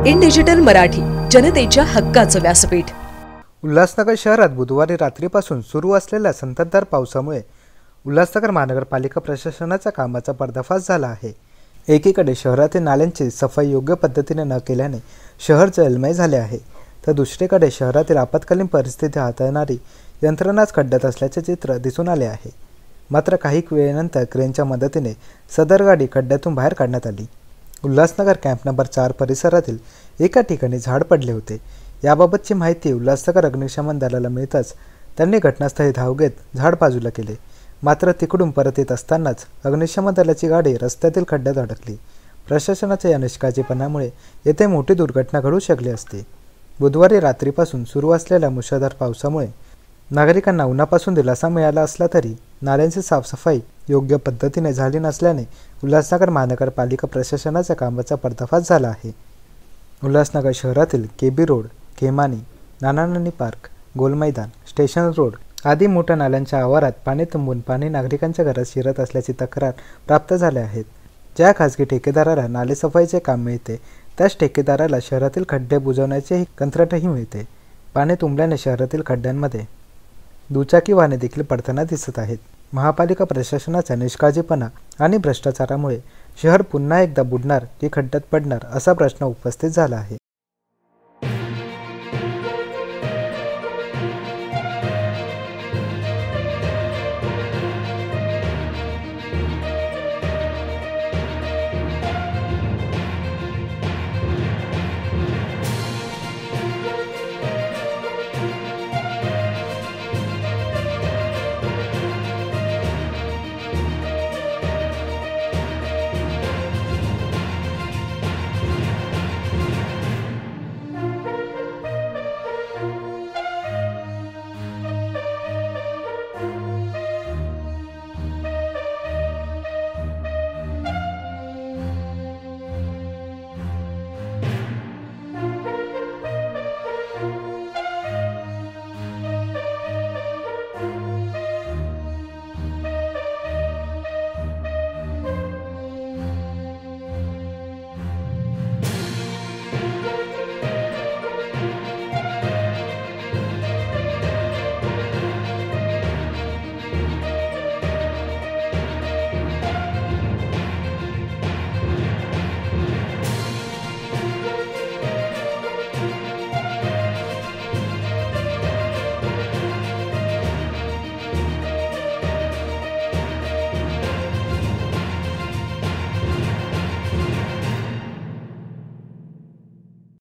In digital Marathi, जनतेच्या हक्काचं व्यासपीठ। उल्हासनगर शहरात बुधवारी रात्रीपासून सुरू असलेल्या संततधार पावसामुळे उल्हासनगर महानगरपालिका प्रशासनाच्या कामाचा पर्दाफाश झाला आहे। एकीकडे शहरातील नाल्यांची सफाई योग्य पद्धतीने न केल्याने शहर जलमय झाले आहे, तर दुसरीकडे शहरातील आपत्कालीन परिस्थिती हाताळणारी यंत्रणाच खड्ड्यात असल्याचे चित्र दिसून आले आहे। मात्र काही वेळेनंतर क्रेनच्या मदतीने सदर गाडी खड्ड्यातून बाहेर काढण्यात आली। उल्हासनगर कॅम्प नंबर 4 परिसरातील एका ठिकाणी झाड पडले होते। याबाबतची माहिती उल्हासनगर अग्निशमन दलाला मिळताच त्यांनी घटनास्थळी धाव घेत झाड बाजूला केले। मात्र तिकडून परत येत असतानाच अग्निशमन दलाची गाडी रस्त्यातील खड्ड्यात अडकली। प्रशासनाच्या या निष्काळजीपणामुळे येथे मोठी दुर्घटना घडू शकली असती। बुधवारी रात्रीपासून सुरू असलेल्या मुसळधार पावसामुळे नागरिकांना उन्हापासून दिलासा मिळाला असला तरी नाल्यांची साफसफाई योग्य पद्धतीने झाली नसल्याने उल्हासनगर महानगरपालिका प्रशासनाच्या कामाचा पर्दाफाश झाला आहे। उल्हासनगर शहरातील केबी रोड, केमानी, नानानानी पार्क, गोल मैदान, स्टेशन रोड आदी मोठ्या नाल्यांच्या आवारात पाणी तुंबून पाणी नागरिकांच्या घरात शिरत असल्याची तक्रार प्राप्त झाल्या आहेत। ज्या खासगी ठेकेदाराला नालेसफाईचे काम मिळते त्याच ठेकेदाराला शहरातील खड्डे बुजवण्याचेही कंत्राटही मिळते। पाणी तुंबल्याने शहरातील खड्ड्यांमध्ये दुचाकी वाहने देखील पडताना दिसत आहेत। महापालिका प्रशासनाचा निष्काळजीपणा आणि भ्रष्टाचारामुळे शहर पुन्हा एकदा बुडणार की खड्ड्यात पडणार असा प्रश्न उपस्थित झाला आहे।